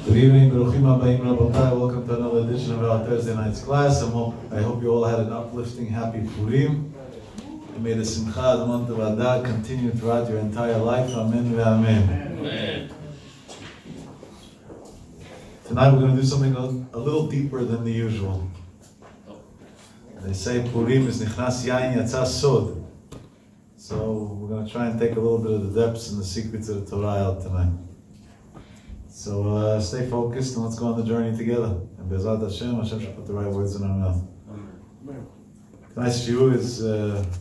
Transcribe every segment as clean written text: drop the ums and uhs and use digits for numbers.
Good evening, Baruchim Habayim Rabotai. Welcome to another edition of our Thursday night's class. I hope you all had an uplifting, happy Purim. And may the Simcha, the month of Adar, continue throughout your entire life. Amen ve Amen. Amen. Tonight we're going to do something a little deeper than the usual. They say Purim is Nichnas Yain Yatza Sod. So we're going to try and take a little bit of the depths and the secrets of the Torah out tonight. So stay focused and let's go on the journey together. And Be'ezrat Hashem should put the right words in our mouth. Tonight's shiur is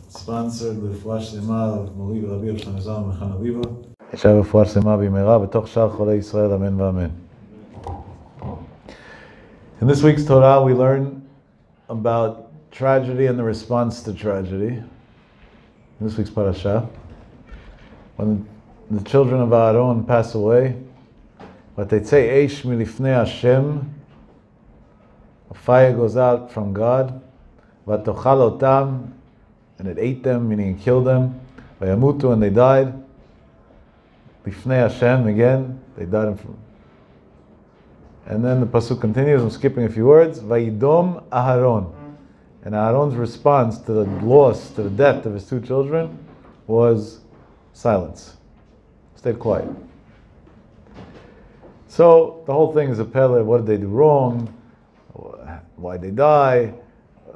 sponsored with Refuah Shlema of Mori Rabbi Rav Shlomo Mechana Liba. Yeshav Refuah Shlema b'meira b'toch shar cholei Yisrael, amen v'amen. In this week's Torah we learn about tragedy and the response to tragedy. In this week's parasha, when the children of Aaron pass away, V'tetzei eish milifnei Hashem, a fire goes out from God, v'tochal otam, and it ate them, meaning it killed them, v'yamutu, and they died, lifnei Hashem, again, they died in front. And then the pasuk continues, I'm skipping a few words, v'yidom Aharon, and Aaron's response to the loss, to the death of his two children, was silence. Stayed quiet. So the whole thing is a pele. What did they do wrong? Why did they die?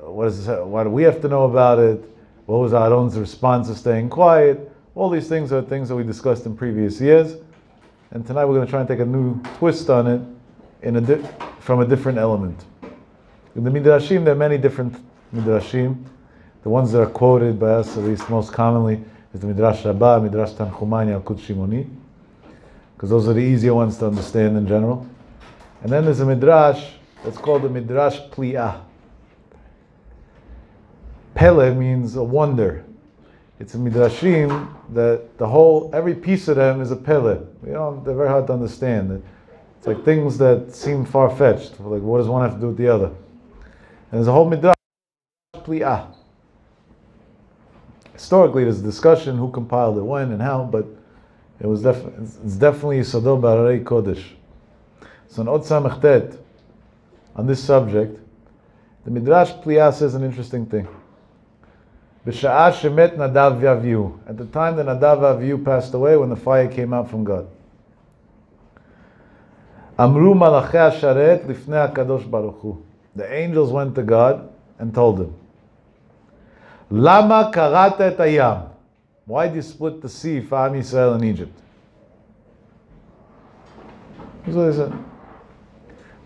Why do we have to know about it? What was Aaron's response to staying quiet? All these things are things that we discussed in previous years. And tonight we're going to try and take a new twist on it from a different element. In the Midrashim, there are many different Midrashim. The ones that are quoted by us, at least most commonly, is the Midrash Rabbah, Midrash Tanchumani, Al-Kut Shimoni, because those are the easier ones to understand in general. And then there's a Midrash that's called the Midrash Pli'ah. Pele means a wonder. It's a Midrashim that every piece of them is a Pele. They're very hard to understand. It's like things that seem far-fetched. Like, what does one have to do with the other? And there's a whole Midrash Pli'ah. Historically, there's a discussion who compiled it, when and how, but it's definitely Yisodot B'Harei Kodesh. So in Od Samech Tet, on this subject, the Midrash Pli'ah says an interesting thing. B'sha'ah shemet Nadav v'Avihu. At the time that Nadav v'Avihu passed away, when the fire came out from God. Amru malachei hasharet lifnei HaKadosh Baruch Hu. The angels went to God and told him, Lama karata et hayam. Why did you split the sea for Am Yisrael in Egypt? That's what they said.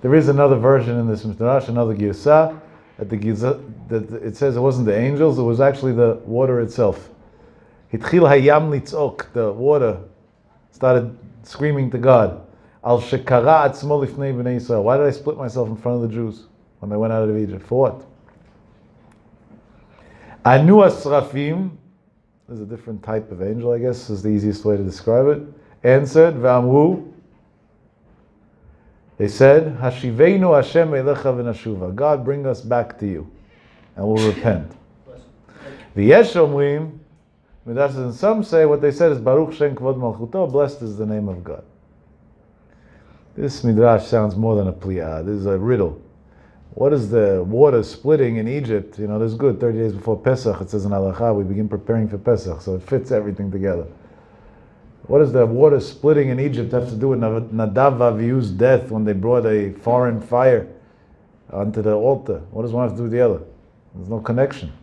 There is another version in this Midrash, another Girsah, that it says it wasn't the angels, it was actually the water itself. Hitchil hayam litzok, the water started screaming to God, Al shekara atzmo lifnei b'nei Yisrael. Why did I split myself in front of the Jews when they went out of Egypt? For what? Anu asrafim, there's a different type of angel, I guess, is the easiest way to describe it, answered, V'amru, they said, Hashiveinu Hashem elecha v'nashuva. God, bring us back to you, and we'll repent. V'yesh omrim, and some say what they said is, Baruch Shem Kvod Malchuto, blessed is the name of God. This Midrash sounds more than a pli'ah. This is a riddle. What is the water splitting in Egypt? This is good. 30 days before Pesach, it says in Halacha, we begin preparing for Pesach, so it fits everything together. What does the water splitting in Egypt have to do with Nadav v'Avihu's death when they brought a foreign fire onto the altar? What does one have to do with the other? There's no connection.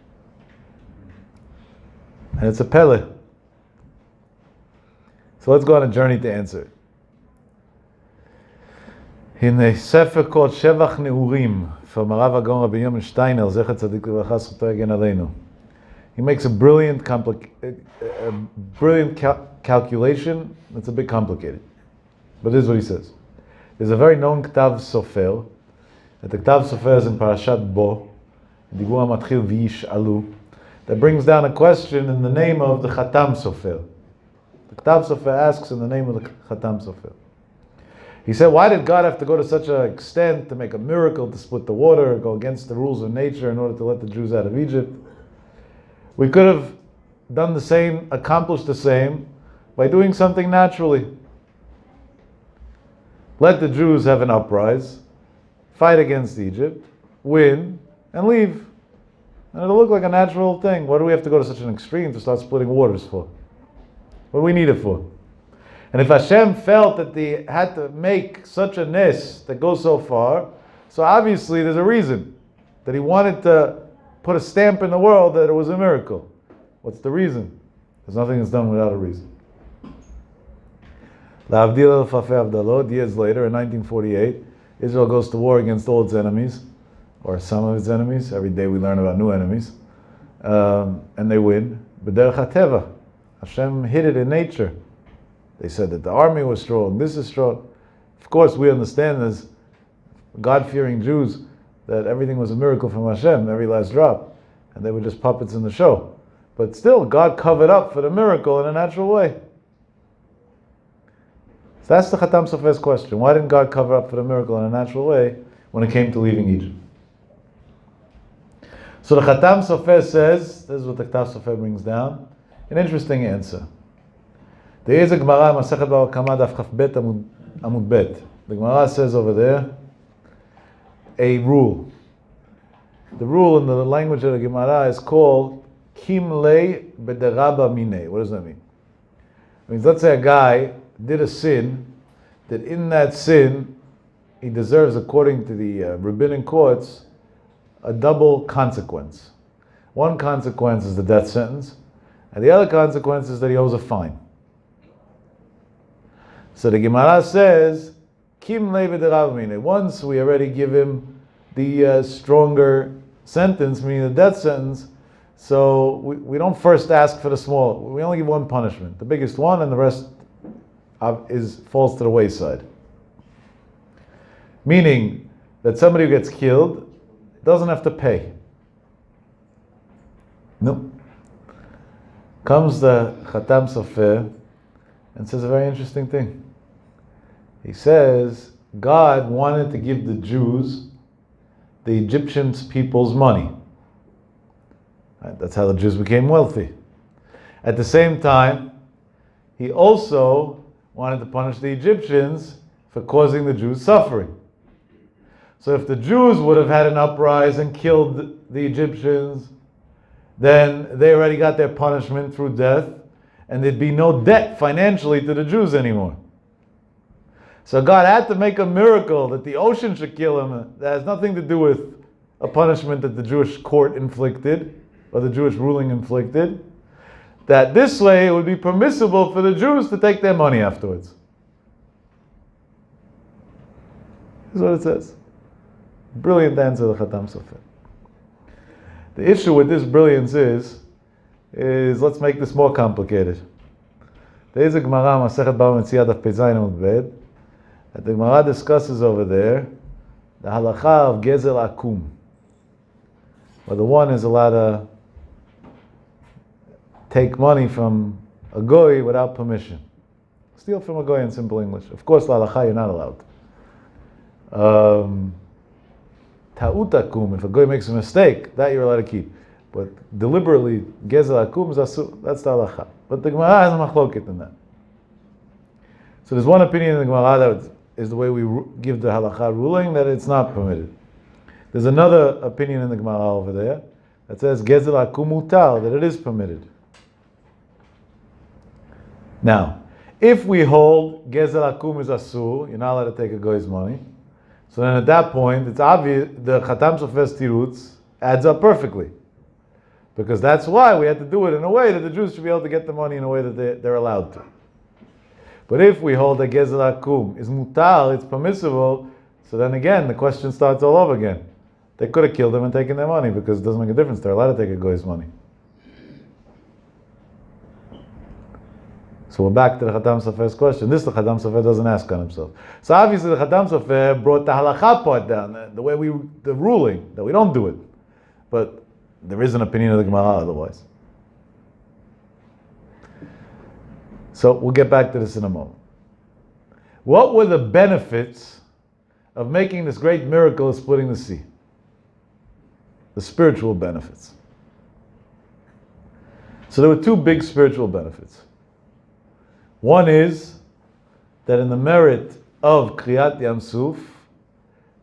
And it's a pele. So let's go on a journey to answer it. In a sefer called Shevach Neurim, from Rav Yaakov Yagen Steiner, Zecher Tzadik Livracha, Zchutei Yagen Aleinu. He makes a brilliant calculation. It's a bit complicated, but this is what he says. There's a very known Ktav Sofer, that the Ktav Sofer is in Parashat Bo, Digur HaMatchil V'Yish'alu, that brings down a question in the name of the Chatam Sofer. The Ktav Sofer asks in the name of the Chatam Sofer. He said, why did God have to go to such an extent to make a miracle, to split the water, go against the rules of nature in order to let the Jews out of Egypt? We could have done the same, accomplished the same, by doing something naturally. let the Jews have an uprising, fight against Egypt, win, and leave. And it'll look like a natural thing. What do we have to go to such an extreme to start splitting waters for? What do we need it for? And if Hashem felt that they had to make such a nes that goes so far, so obviously there's a reason that he wanted to put a stamp in the world that it was a miracle. What's the reason? Because nothing is done without a reason. Years later, in 1948, Israel goes to war against all its enemies, or some of its enemies. Every day we learn about new enemies. And they win. B'derech hateva. Hashem hid it in nature. They said that the army was strong, this is strong. Of course, we understand as God-fearing Jews that everything was a miracle from Hashem, every last drop. And they were just puppets in the show. But still, God covered up for the miracle in a natural way. So that's the Khatam Sofer's question. Why didn't God cover up for the miracle in a natural way when it came to leaving Egypt? So the Khatam Sofer says, this is what the Khatam Sofer brings down, an interesting answer. There is a Gemara, Masechet Bava Kama Daf Chaf Bet Amud Bet. The Gemara says over there, a rule. The rule in the language of the Gemara is called Kim Lei B'deraba Minei. What does that mean? It means, let's say a guy did a sin, that in that sin, he deserves, according to the rabbinic courts, a double consequence. One consequence is the death sentence, and the other consequence is that he owes a fine. So the Gemara says, Kim Lei B'deraba Minei. Once we already give him the stronger sentence, meaning the death sentence, so we don't first ask for the small. We only give one punishment, the biggest one, and the rest falls to the wayside. Meaning that somebody who gets killed doesn't have to pay. No. Comes the Khatam Sofer and says a very interesting thing. He says God wanted to give the Jews the Egyptian people's money. Right? That's how the Jews became wealthy. At the same time, he also wanted to punish the Egyptians for causing the Jews suffering. So if the Jews would have had an uprising and killed the Egyptians, then they already got their punishment through death, and there'd be no debt financially to the Jews anymore. So God had to make a miracle that the ocean should kill him. That has nothing to do with a punishment that the Jewish court inflicted, or the Jewish ruling inflicted. That this way it would be permissible for the Jews to take their money afterwards. This is what it says. Brilliant answer, the Khatam Sofer. The issue with this brilliance is let's make this more complicated. There is a Gemara, Masechet Bava Metzia Daf Pei Zayin Amud Bet, that the Gemara discusses over there the halacha of Gezel Akum, where the one is allowed to take money from a goy without permission. Steal from a goy in simple English. Of course, la halacha you're not allowed. Ta'ut akum, if a goy makes a mistake, that you're allowed to keep. But deliberately, gezel akum is asur, that's the halacha. But the Gemara has a machloket in that. So there's one opinion in the Gemara that is the way we give the halacha ruling, that it's not permitted. There's another opinion in the Gemara over there that says gezel akum mutar, that it is permitted. Now, if we hold gezel akum is asur, you're not allowed to take a goy's money. So then at that point, it's obvious the Khatam Sofer's tirutz adds up perfectly. Because that's why we had to do it in a way that the Jews should be able to get the money in a way that they're allowed to. But if we hold that gezel akum is mutar, it's permissible, so then again, the question starts all over again. They could have killed them and taken their money because it doesn't make a difference. They're allowed to take a goy's money. So we're back to the Khatam Sofer's question. This the Khatam Sofer doesn't ask on himself. So obviously the Khatam Sofer brought the halacha part down, the ruling, that we don't do it. But there is an opinion of the Gemara otherwise. So we'll get back to this in a moment. What were the benefits of making this great miracle of splitting the sea? The spiritual benefits. So there were two big spiritual benefits. One is that in the merit of Kriyat Yam Suf,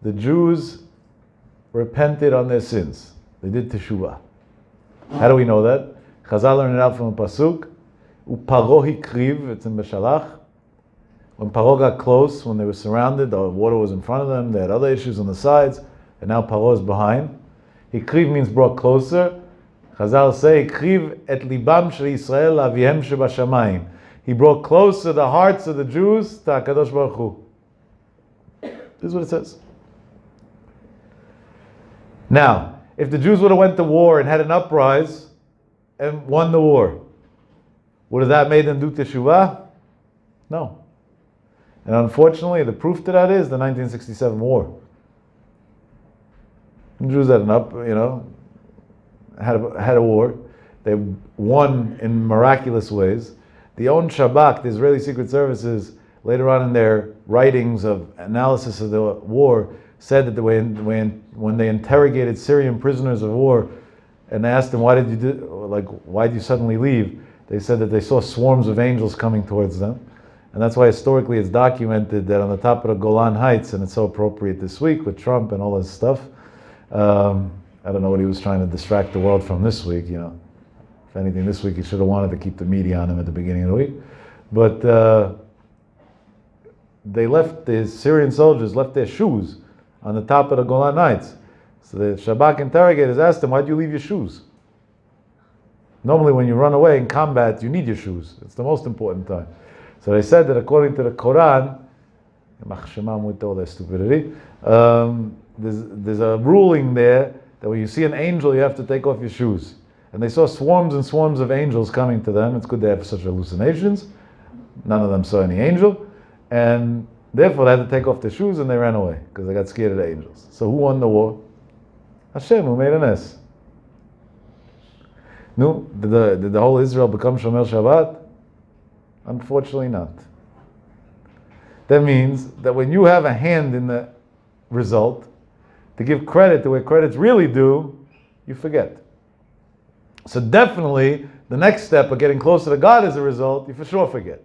the Jews repented on their sins. They did teshuvah. How do we know that? Chazal learned it out from a pasuk. Uparo hikriv, it's in Beshalach. When Paro got close, when they were surrounded, the water was in front of them, they had other issues on the sides, and now Paro is behind. Hikriv means brought closer. Chazal say, Hikriv et libam shel Yisrael avihem shebashamayim. He brought closer the hearts of the Jews to HaKadosh Baruch Hu. This is what it says. Now, if the Jews would have went to war and had an uprising and won the war, would have that made them do teshuvah? No. And unfortunately, the proof to that is the 1967 war. The Jews had had a war. They won in miraculous ways. The own Shabak, the Israeli Secret Services, later on in their writings of analysis of the war, said that when they interrogated Syrian prisoners of war and asked them, why did you suddenly leave? They said that they saw swarms of angels coming towards them. And that's why historically it's documented that on the top of the Golan Heights, and it's so appropriate this week with Trump and all this stuff. I don't know what he was trying to distract the world from this week, If anything, this week he should have wanted to keep the media on him at the beginning of the week. But the Syrian soldiers left their shoes on the top of the Golan Heights. So the Shabak interrogators asked them, why do you leave your shoes? Normally when you run away in combat, you need your shoes. It's the most important time. So they said that according to the Quran, with all their stupidity, there's a ruling there that when you see an angel, you have to take off your shoes. And they saw swarms and swarms of angels coming to them. It's good they have such hallucinations. None of them saw any angel. And therefore they had to take off their shoes and they ran away because they got scared of the angels. So who won the war? Hashem, who made an S. No, did the whole Israel become Shomer Shabbat? Unfortunately not. That means that when you have a hand in the result, to give credit to where credit's really due, you forget. So definitely, the next step of getting closer to God as a result, you for sure forget.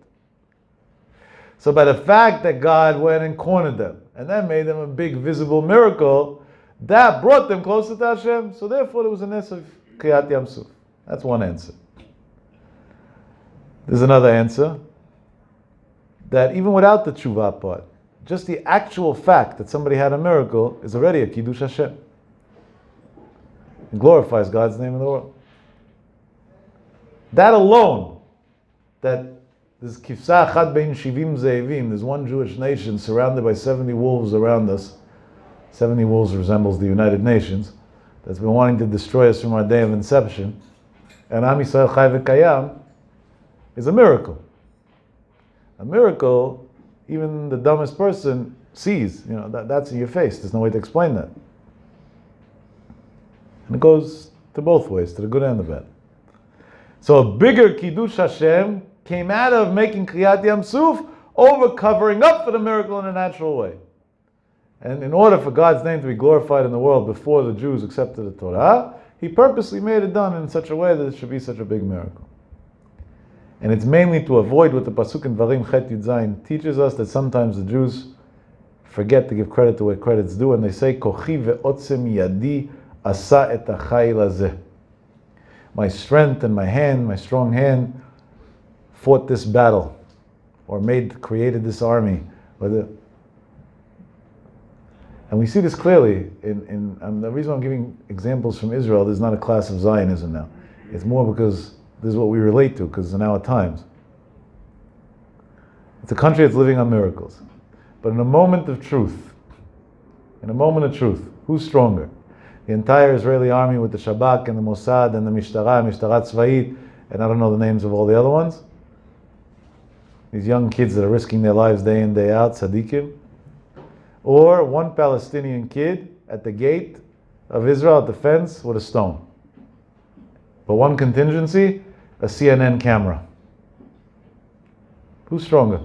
So by the fact that God went and cornered them, and that made them a big visible miracle, that brought them closer to Hashem, so therefore there was a ness of Kriyat Yam Suf. That's one answer. There's another answer, that even without the tshuva part, just the actual fact that somebody had a miracle is already a Kiddush Hashem. It glorifies God's name in the world. That alone, that there's Kifsa Achad Bein Shivim Ze'evim, there's one Jewish nation surrounded by 70 wolves around us. 70 wolves resembles the United Nations, that's been wanting to destroy us from our day of inception. And Am Yisrael Chai V'Kayam is a miracle. A miracle, even the dumbest person sees. That's in your face. There's no way to explain that. And it goes to both ways, to the good and the bad. So a bigger Kiddush Hashem came out of making Kriyat Yam Suf over covering up for the miracle in a natural way. And in order for God's name to be glorified in the world before the Jews accepted the Torah, He purposely made it done in such a way that it should be such a big miracle. And it's mainly to avoid what the Pasuk in Varim Chet Yud Zayin teaches us, that sometimes the Jews forget to give credit to where credit's due, and they say, Kochi ve'otzem yadi asa et hachayil hazeh. My strength and my hand, my strong hand, fought this battle, or created this army. And we see this clearly in the reason I'm giving examples from Israel, there's not a class of Zionism now. It's more because this is what we relate to, because in our times. It's a country that's living on miracles. But in a moment of truth, who's stronger? The entire Israeli army with the Shabak and the Mossad and the Mishtara Tzva'it, and I don't know the names of all the other ones. These young kids that are risking their lives day in, day out, tzaddikim. Or one Palestinian kid at the gate of Israel, at the fence, with a stone. But one contingency, a CNN camera. Who's stronger?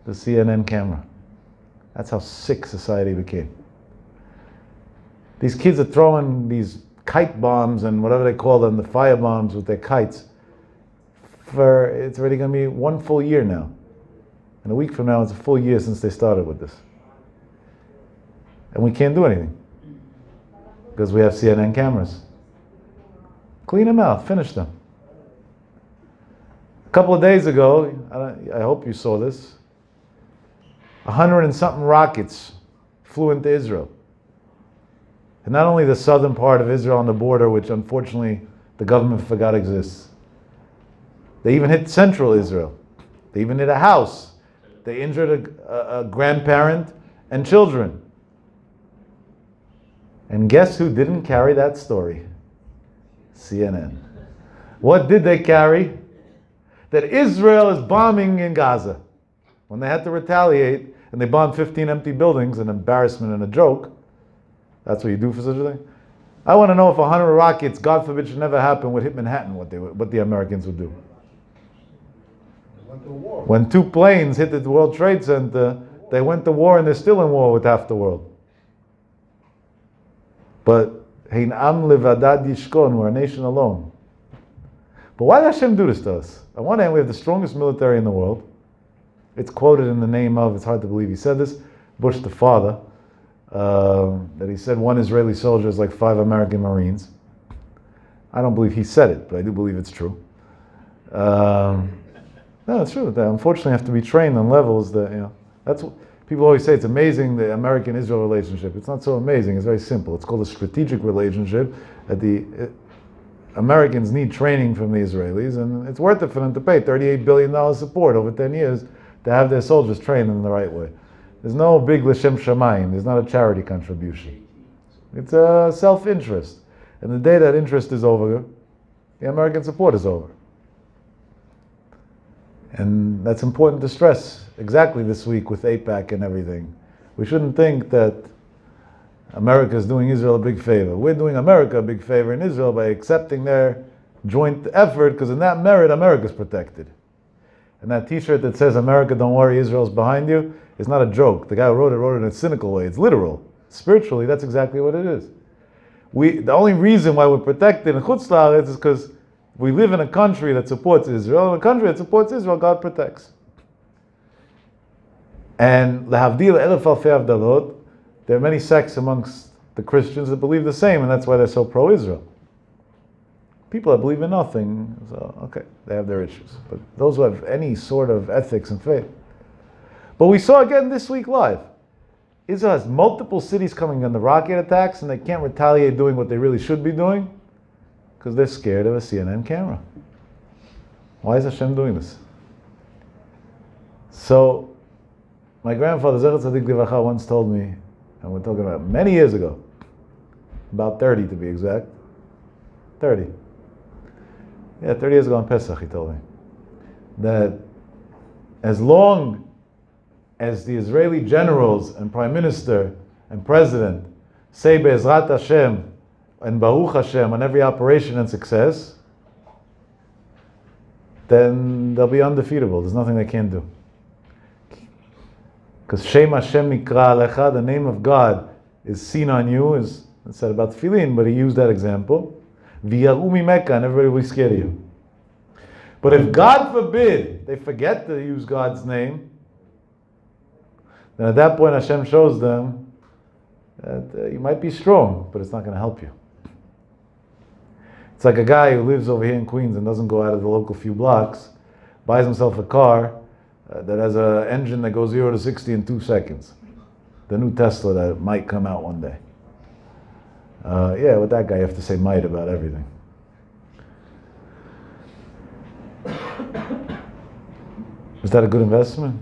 The CNN camera. That's how sick society became. These kids are throwing these kite bombs and whatever they call them, the fire bombs with their kites. It's already going to be one full year now. In a week from now, it's a full year since they started with this. And we can't do anything. Because we have CNN cameras. Clean them out, finish them. A couple of days ago, I hope you saw this, 100 and something rockets flew into Israel. And not only the southern part of Israel on the border, which unfortunately the government forgot exists. They even hit central Israel. They even hit a house. They injured a grandparent and children. And guess who didn't carry that story? CNN. What did they carry? That Israel is bombing in Gaza. When they had to retaliate, and they bombed 15 empty buildings, an embarrassment and a joke. That's what you do for such a thing? I want to know if 100 rockets, God forbid, should never happen, would hit Manhattan, what the Americans would do. Went to war. When 2 planes hit the World Trade Center, they went to war and they're still in war with half the world. But Hein Am Levadad Yishkon, we're a nation alone. But why did Hashem do this to us? On one hand, we have the strongest military in the world. It's quoted in the name of, it's hard to believe he said this, Bush the father, that he said 1 Israeli soldier is like 5 American Marines. I don't believe he said it, but I do believe it's true. No, it's true. They unfortunately have to be trained on levels that, that's what people always say. It's amazing, the American-Israel relationship. It's not so amazing. It's very simple. It's called a strategic relationship. That the Americans need training from the Israelis, and it's worth it for them to pay $38 billion support over 10 years to have their soldiers trained in the right way. There's no big L'Shem Shamayim. There's not a charity contribution. It's a self-interest. And the day that interest is over, the American support is over. And that's important to stress exactly this week with AIPAC and everything. We shouldn't think that America is doing Israel a big favor. We're doing America a big favor in Israel by accepting their joint effort, because in that merit, America's protected. And that t-shirt that says, America, don't worry, Israel's behind you, is not a joke. The guy who wrote it in a cynical way. It's literal. Spiritually, that's exactly what it is. The only reason why we're protected in Chutz La'aretz is because we live in a country that supports Israel, and a country that supports Israel, God protects. And Lehavdil Elef Alfei Avdalot, there are many sects amongst the Christians that believe the same, and that's why they're so pro-Israel. People that believe in nothing, so okay, they have their issues. But those who have any sort of ethics and faith. But we saw again this week live. Israel has multiple cities coming under rocket attacks, and they can't retaliate doing what they really should be doing because they're scared of a CNN camera. Why is Hashem doing this? So, my grandfather, Zecher Tzadik Livracha, once told me, and we're talking about many years ago, about 30 to be exact, 30. Yeah, 30 years ago on Pesach, he told me, that as long as the Israeli generals and prime minister and president say Be'ezrat Hashem and Baruch Hashem on every operation and success, then they'll be undefeatable. There's nothing they can't do. Because Shem Hashem Mikra Alecha, the name of God is seen on you, is said about Tefillin, but he used that example. V'yaru mimeka, and everybody will be scared of you. But if God forbid they forget to use God's name, then at that point Hashem shows them that you might be strong, but it's not going to help you. It's like a guy who lives over here in Queens and doesn't go out of the local few blocks, buys himself a car that has an engine that goes 0 to 60 in 2 seconds. The new Tesla that might come out one day. Yeah, with that guy you have to say might about everything. Is that a good investment?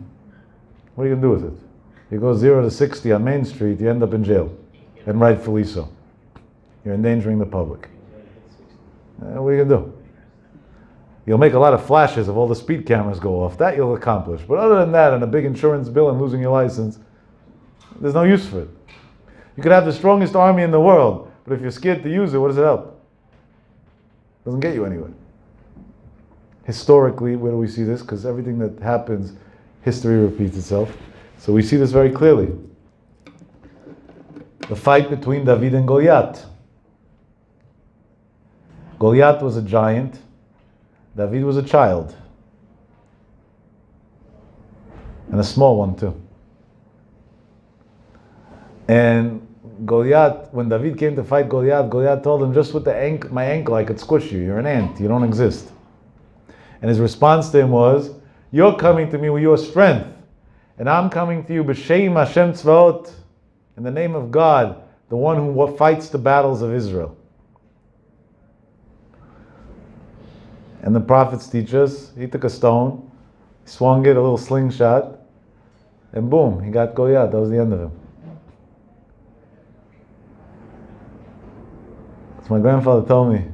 What are you going to do with it? You go 0 to 60 on Main Street, you end up in jail. And rightfully so. You're endangering the public. What are you going to do? You'll make a lot of flashes if all the speed cameras go off. That you'll accomplish. But other than that, and a big insurance bill and losing your license, there's no use for it. You could have the strongest army in the world, but if you're scared to use it, what does it help? It doesn't get you anywhere. Historically, where do we see this? Because everything that happens, history repeats itself. So we see this very clearly. The fight between David and Goliath. Goliath was a giant. David was a child. and a small one too. And Goliath, when David came to fight Goliath, Goliath told him, just with my ankle I could squish you. You're an ant. You don't exist. And his response to him was, you're coming to me with your strength, and I'm coming to you b'shem Hashem tzvaot, in the name of God, the one who fights the battles of Israel. And the prophets teach us, he took a stone, he swung it, a little slingshot, and boom, he got Goliath. That was the end of him. So my grandfather told me,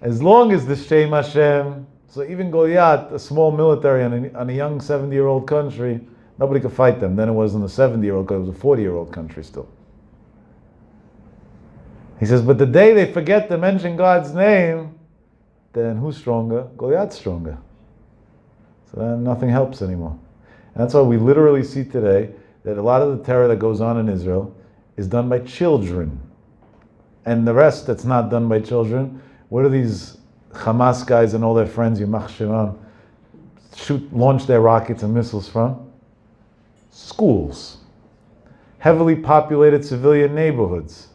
as long as the Shem Hashem, so even Goliath, a small military on a young 70-year-old country, nobody could fight them. Then it wasn't a 70-year-old country, it was a 40-year-old country still. He says, but the day they forget to mention God's name, then who's stronger? Goliath's stronger. So then nothing helps anymore. And that's why we literally see today that a lot of the terror that goes on in Israel is done by children. And the rest that's not done by children, what are these Hamas guys and all their friends, Yimach Shemam, launch their rockets and missiles from? Schools. Heavily populated civilian neighborhoods.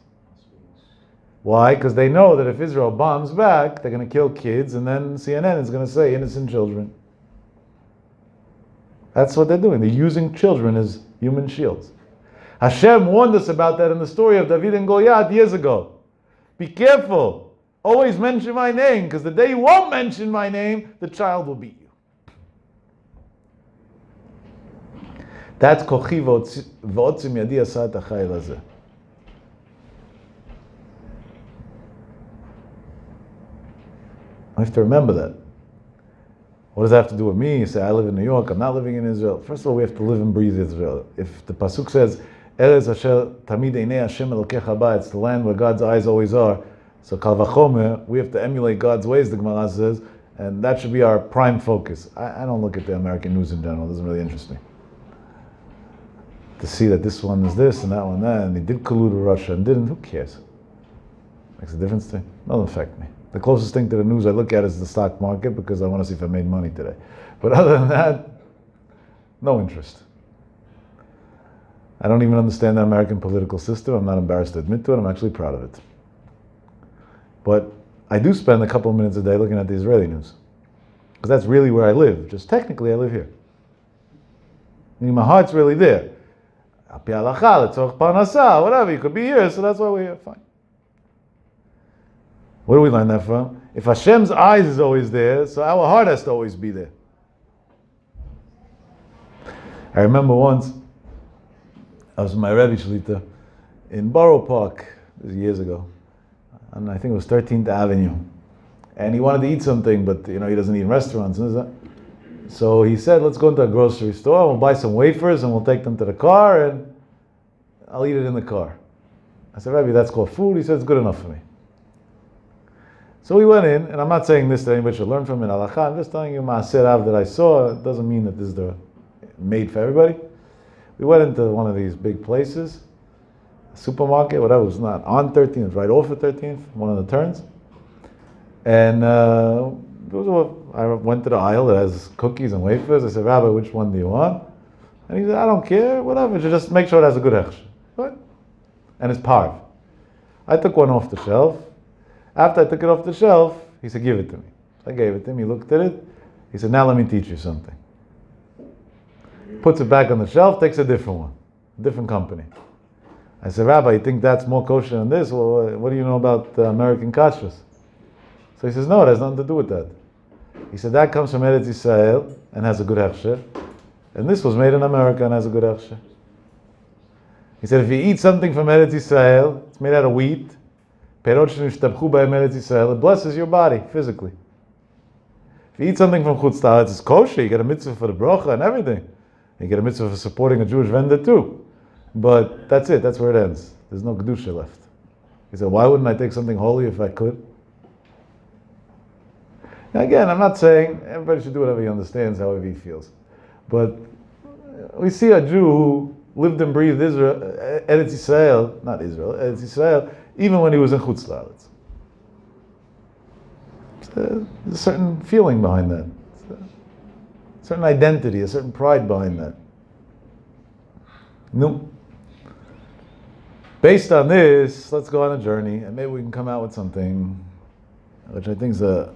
Why? Because they know that if Israel bombs back, they're going to kill kids, and then CNN is going to say innocent children. That's what they're doing. They're using children as human shields. Hashem warned us about that in the story of David and Goliath years ago. Be careful. Always mention my name, because the day you won't mention my name, the child will beat you. That's kochi v'otzim yadi asa et hachayil hazeh. I have to remember that. What does that have to do with me? You say, I live in New York, I'm not living in Israel. First of all, we have to live and breathe Israel. If the Pasuk says, Eretz asher tamid einei Hashem elokecha ba, it's the land where God's eyes always are. So kal vachomer, we have to emulate God's ways, the Gemara says, and that should be our prime focus. I don't look at the American news in general, it doesn't really interest me. To see that this one is this and that one that, and he did collude with Russia and didn't, who cares? Makes a difference to me? Doesn't affect me. The closest thing to the news I look at is the stock market because I want to see if I made money today. But other than that, no interest. I don't even understand the American political system. I'm not embarrassed to admit to it. I'm actually proud of it. But I do spend a couple of minutes a day looking at the Israeli news. Because that's really where I live. Just technically I live here. I mean, my heart's really there. Whatever, you could be here, so that's why we're here. Fine. Where do we learn that from? If Hashem's eyes is always there, so our heart has to always be there. I remember once, I was with my Rebbe Shlita in Borough Park, this was years ago, and I think it was 13th Avenue. And he wanted to eat something, but he doesn't eat in restaurants. So he said, let's go into a grocery store, we'll buy some wafers and we'll take them to the car and I'll eat it in the car. I said, Rebbe, that's called food? He said, it's good enough for me. So we went in, and I'm not saying this that anybody should learn from in Halakha, I'm just telling you Ma'aseh Rav that I saw. It doesn't mean that this is made for everybody. We went into one of these big places, a supermarket, whatever, it was not on 13th, it was right off of 13th, one of the turns. And I went to the aisle that has cookies and wafers. I said, Rabbi, which one do you want? And he said, I don't care, whatever, just make sure it has a good hechsher. Right? And it's parv. I took one off the shelf. After I took it off the shelf, he said, give it to me. So I gave it to him, he looked at it. He said, now let me teach you something. Puts it back on the shelf, takes a different one, a different company. I said, Rabbi, you think that's more kosher than this? Well, what do you know about American kashrus? So he says, no, it has nothing to do with that. He said, that comes from Eretz Yisrael and has a good hechsher. And this was made in America and has a good hechsher. He said, if you eat something from Eretz Yisrael, it's made out of wheat, it blesses your body physically. If you eat something from Chutz La'aretz, it's kosher, you get a mitzvah for the bracha and everything. You get a mitzvah for supporting a Jewish vendor too. But that's it, that's where it ends. There's no kedusha left. He said, why wouldn't I take something holy if I could? Now again, I'm not saying everybody should do whatever he understands, however he feels. But we see a Jew who lived and breathed Israel, Eretz Yisrael, not Israel, Eretz Yisrael, even when he was in Chutz La'aretz. There's a certain feeling behind that. A certain identity, a certain pride behind that. No. Based on this, let's go on a journey, and maybe we can come out with something which I think is a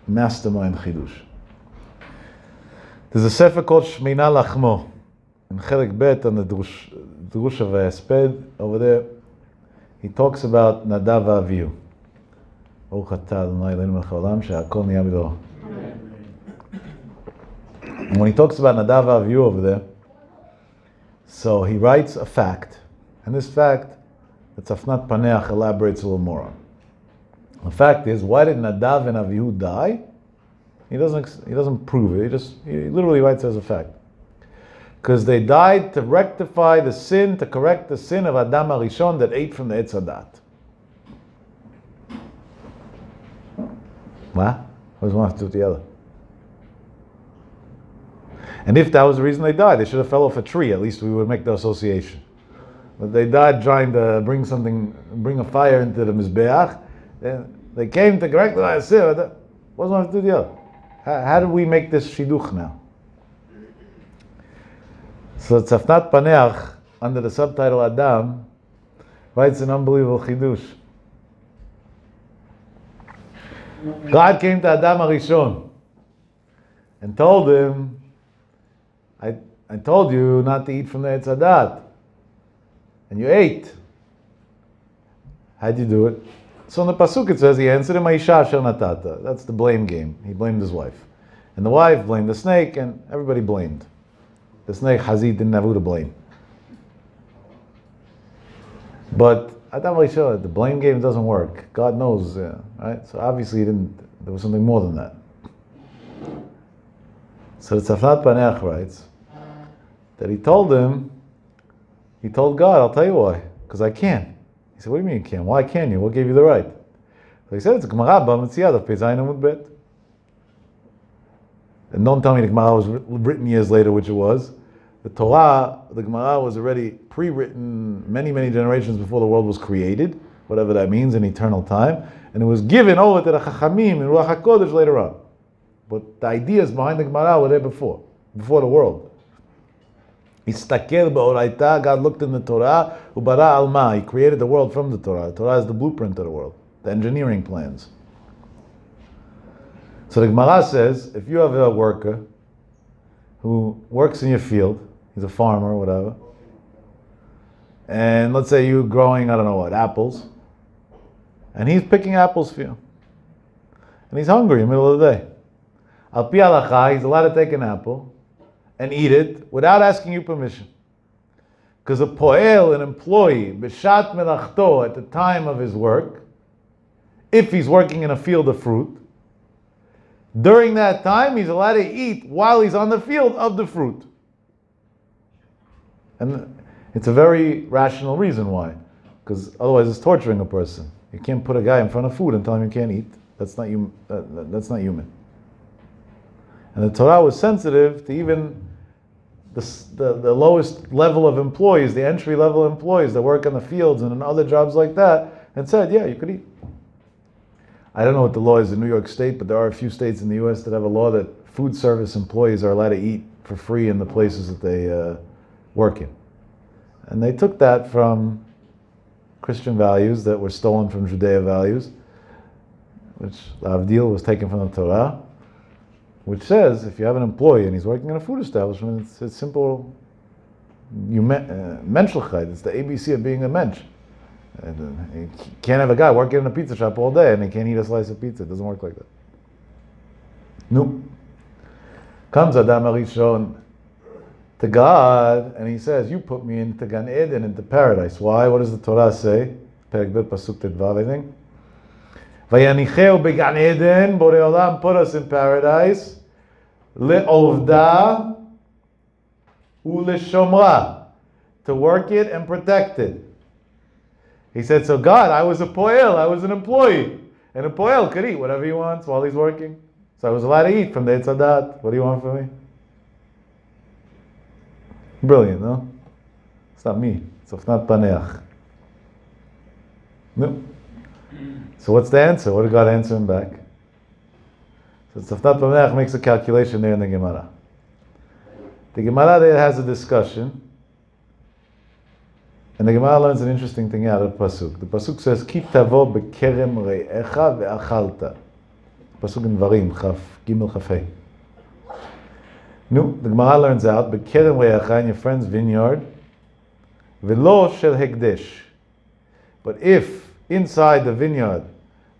mastermind chidush. There's a sefer called Shmeina Lachmo, in Chelek Bet on the Drush of Hesped. Over there, he talks about Nadav Avihu. Baruch atah Adonai Eloheinu melech haolam she'hakol niyeh b'doro. And when he talks about Nadav Avihu over there, so he writes a fact, and this fact, the Tzafnat Paneach elaborates a little more on. The fact is, why did Nadav and Avihu die? He doesn't prove it. He literally writes as a fact. Because they died to rectify the sin, to correct the sin of Adam HaRishon that ate from the Eitz Hadat. What? What does one have to do with the other? And if that was the reason they died, they should have fell off a tree. At least we would make the association. But they died trying to bring a fire into the Mizbeach. Then they came to correct the sin. What does one have to do with the other? How do we make this shidduch now? So Tzafnat Paneach, under the subtitle Adam, writes an unbelievable chidush. God came to Adam HaRishon and told him, I told you not to eat from the Eitz Hadat, and you ate. How'd you do it? So in the pasuk it says he answered him, "Ha'isha asher natata." That's the blame game. He blamed his wife, and the wife blamed the snake, and everybody blamed. The snake Hazid didn't have who to blame. But Adam HaRishon, the blame game doesn't work. God knows, right? So obviously he didn't. There was something more than that. So the Tzafnat Paneach writes that he told God, I'll tell you why, because I can. He said, what do you mean you can? Why can you? What gave you the right? So he said, it's a Gemara b'Metzia of Pezayin Amud Bet. And don't tell me the Gemara was written years later, which it was. The Torah, the Gemara was already pre-written many, many generations before the world was created, whatever that means in eternal time. And it was given over to the Chachamim in Ruach HaKodesh later on. But the ideas behind the Gemara were there before the world. Istakel ba'oraita, God looked in the Torah, ubara alma, He created the world from the Torah. The Torah is the blueprint of the world, the engineering plans. So the Gemara says, if you have a worker who works in your field, he's a farmer or whatever, and let's say you're growing, I don't know what, apples, and he's picking apples for you, and he's hungry in the middle of the day. Al pi halacha, he's allowed to take an apple and eat it without asking you permission. Because a poel, an employee, b'shat melachto, at the time of his work, if he's working in a field of fruit, during that time he's allowed to eat while he's on the field of the fruit. And it's a very rational reason why. Because otherwise it's torturing a person. You can't put a guy in front of food and tell him you can't eat. That's not human. And the Torah was sensitive to even the lowest level of employees, the entry level employees that work in the fields and in other jobs like that, and said, yeah, you could eat. I don't know what the law is in New York State, but there are a few states in the U.S. that have a law that food service employees are allowed to eat for free in the places that they work in. And they took that from Christian values that were stolen from Judea values, which Avdil was taken from the Torah, which says if you have an employee and he's working in a food establishment, it's simple menschlichkeit. It's the ABC of being a mensch. You can't have a guy working in a pizza shop all day and he can't eat a slice of pizza. It doesn't work like that. No. Comes Adam HaRishon to God and he says, you put me into Gan Eden, into paradise. Why? What does the Torah say? Perek Bet Pasuk Tetvav, I think. Vayanicheu began Eden, Borei Olam put us in paradise, le'ovda u'leshomra, to work it and protect it. He said, so God, I was a poel, I was an employee, and a poel could eat whatever he wants while he's working. So I was allowed to eat from the Eitz Hadat. What do you want from me? Brilliant, no? It's not me. It's Tzafnat Paneach. No. So what's the answer? What did God answer him back? So Tzafnat Paneach makes a calculation there in the Gemara. The Gemara there has a discussion And the Gemara learns an interesting thing out of the Pasuk. The Pasuk says, Ki tavo bekerem re'echa ve'achalta. Pasuk in Varim, Chaf, Gimel Chafei. No, the Gemara learns out, bekerem re'echa, in your friend's vineyard, ve'lo shel hekdesh. But if inside the vineyard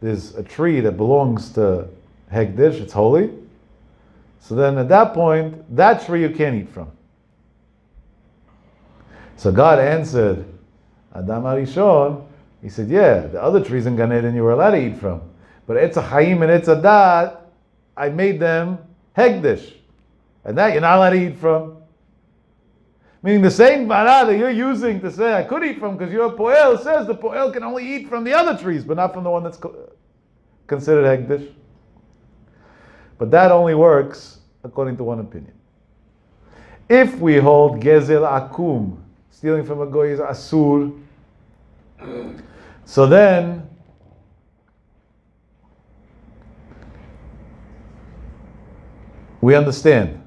there's a tree that belongs to hekdesh, it's holy, so then at that point, that tree you can't eat from. So God answered Adam HaRishon, he said, yeah, the other trees in Gan Eden you were allowed to eat from. But Etz HaChaim and Etz HaDat, I made them hekdesh. And that you're not allowed to eat from. Meaning the same Parah that you're using to say I could eat from because you're a poel says the poel can only eat from the other trees, but not from the one that's considered hekdesh. But that only works according to one opinion. If we hold gezel akum, stealing from a goy is asur, so then we understand.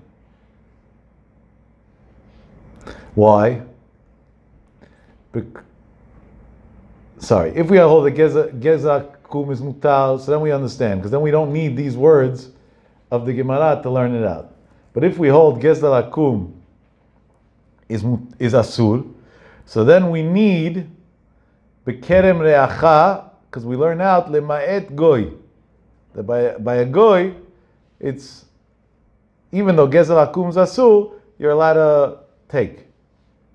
Why? If we hold the geza kum is mutal, so then we understand, because then we don't need these words of the Gemara to learn it out. But if we hold geza kum is asur, so then we need bekerem reacha, because we learn out lema'et goy, that by a goy, it's even though geza kum is asur, you're allowed to take.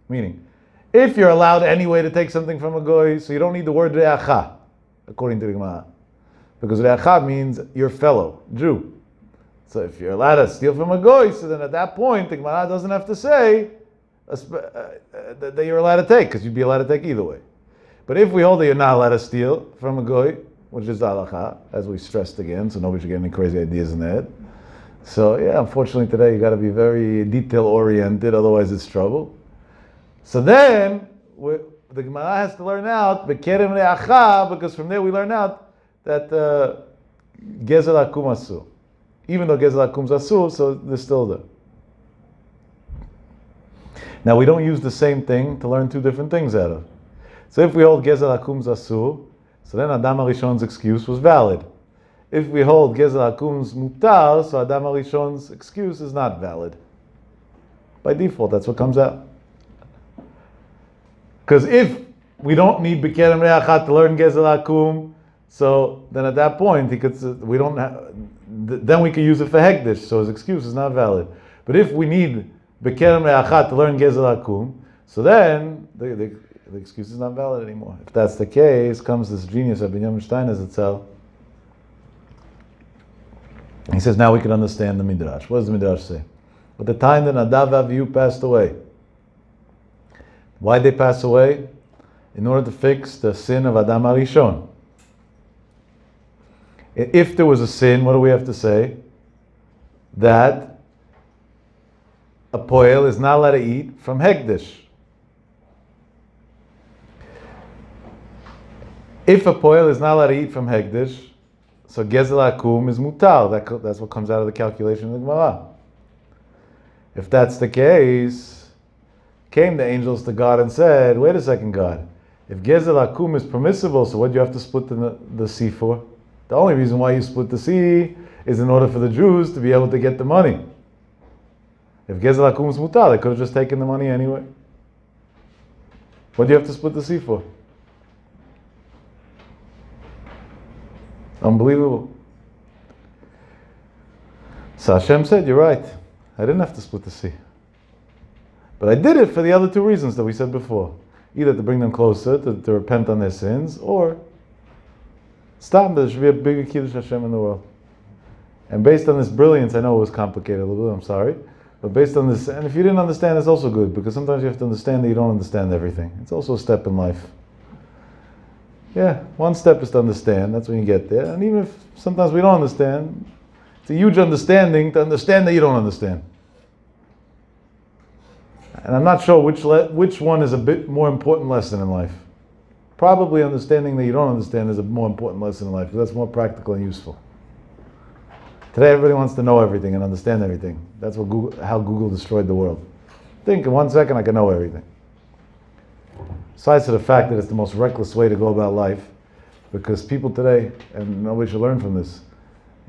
Meaning, if you're allowed anyway to take something from a goy, so you don't need the word re'acha, according to the Gemara. Because re'acha means your fellow, Jew. So if you're allowed to steal from a goy, so then at that point, the Gemara doesn't have to say that you're allowed to take, because you'd be allowed to take either way. But if we hold that you're not allowed to steal from a goy, which is halacha, as we stressed again, so nobody should get any crazy ideas in that. So yeah, unfortunately today you got to be very detail-oriented, otherwise it's trouble. So then, the Gemara has to learn out, bekerem re'acha, because from there we learn out that gezel akum asur. Even though gezel akum is asur, so they're still there. Now we don't use the same thing to learn two different things out of. So if we hold gezel akum is asur, so then Adam HaRishon's excuse was valid. If we hold gezel akum's mutar, so Adam HaRishon's excuse is not valid. By default, that's what comes out. Because if we don't need bekerem re'acha to learn gezel akum, so then at that point then we can use it for hekdesh. So his excuse is not valid. But if we need bekerem re'acha to learn gezel akum, so then the excuse is not valid anymore. If that's the case, comes this genius of Binyamin Steiner Zatzal. He says now we can understand the midrash. What does the midrash say? At the time that Nadav and Avihu passed away. Why did they pass away? In order to fix the sin of Adam HaRishon. If there was a sin, what do we have to say? That a poel is not allowed to eat from hekdesh. If a poel is not allowed to eat from hekdesh, so gezel akum is mutar. That's what comes out of the calculation of the Gemara. If that's the case, came the angels to God and said, wait a second, God, if gezel akum is permissible, so what do you have to split the sea for? The only reason why you split the sea is in order for the Jews to be able to get the money. If gezel akum is mutar, they could have just taken the money anyway. What do you have to split the sea for? Unbelievable. So Hashem said, you're right. I didn't have to split the sea. But I did it for the other two reasons that we said before. Either to bring them closer, to repent on their sins, or stop, there should be a bigger Kiddush Hashem in the world. And based on this brilliance, I know it was complicated a little bit, I'm sorry. But based on this, and if you didn't understand, it's also good, because sometimes you have to understand that you don't understand everything. It's also a step in life. Yeah, one step is to understand, that's when you get there. And even if sometimes we don't understand, it's a huge understanding to understand that you don't understand. And I'm not sure which one is a bit more important lesson in life. Probably understanding that you don't understand is a more important lesson in life, because that's more practical and useful. Today everybody wants to know everything and understand everything. That's how Google destroyed the world. Think in 1 second I can know everything. besides the fact that it's the most reckless way to go about life, because people today, and nobody should learn from this,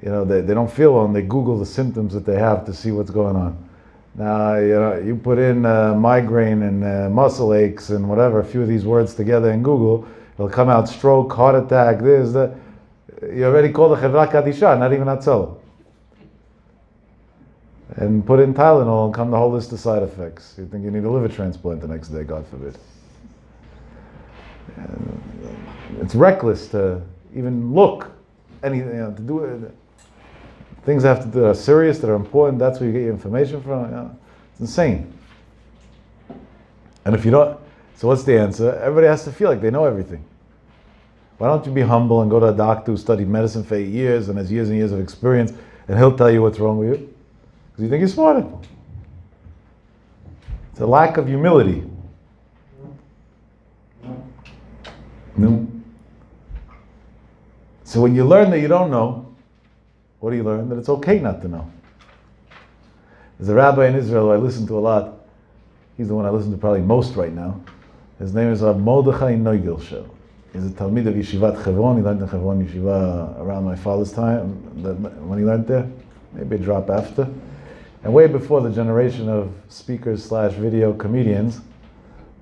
they don't feel well and they Google the symptoms that they have to see what's going on. Now, you put in migraine and muscle aches and whatever, a few of these words together in Google, it'll come out stroke, heart attack, this, that. You already called a Chevra Kadisha, not even Hatzalah. And put in Tylenol and come the whole list of side effects. You think you need a liver transplant the next day, God forbid. And it's reckless to even look anything, to do it. Things that are serious, that are important, that's where you get your information from. It's insane. And if you don't, so what's the answer? Everybody has to feel like they know everything. Why don't you be humble and go to a doctor who studied medicine for 8 years and has years and years of experience, and he'll tell you what's wrong with you? Because you think you're smarter. It's a lack of humility. No. So when you learn that you don't know, what do you learn? That it's okay not to know. There's a rabbi in Israel who I listen to a lot. He's the one I listen to probably most right now. His name is Rav Mordechai Neugelshel. He's a Talmid of Yeshivat Chevron. He learned in Chevron Yeshiva around my father's time, when he learned there. Maybe a drop after. And way before the generation of speakers / video comedians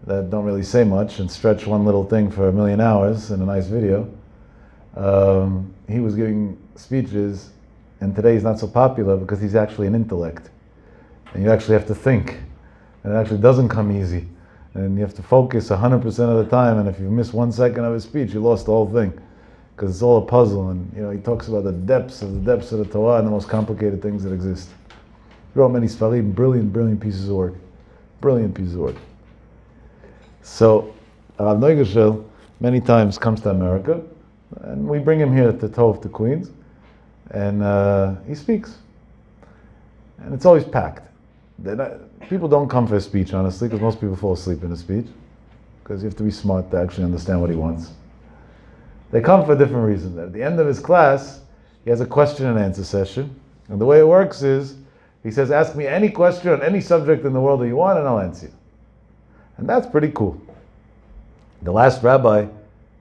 that don't really say much and stretch one little thing for 1,000,000 hours in a nice video. He was giving speeches, and today he's not so popular because he's actually an intellect. And you actually have to think. And it actually doesn't come easy. And you have to focus 100% of the time, and if you miss 1 second of his speech, you lost the whole thing. Because it's all a puzzle, and he talks about the depths of the Torah and the most complicated things that exist. He wrote many Sfarim, brilliant pieces of work. Brilliant pieces of work. So, Rav Neugelshel many times comes to America, and we bring him here to Tov, to Queens, and he speaks. And it's always packed. People don't come for a speech, honestly, because most people fall asleep in a speech, because you have to be smart to actually understand what he wants. They come for a different reason. At the end of his class, he has a question and answer session, and the way it works is, he says, ask me any question on any subject in the world that you want, and I'll answer you. And that's pretty cool. The last rabbi,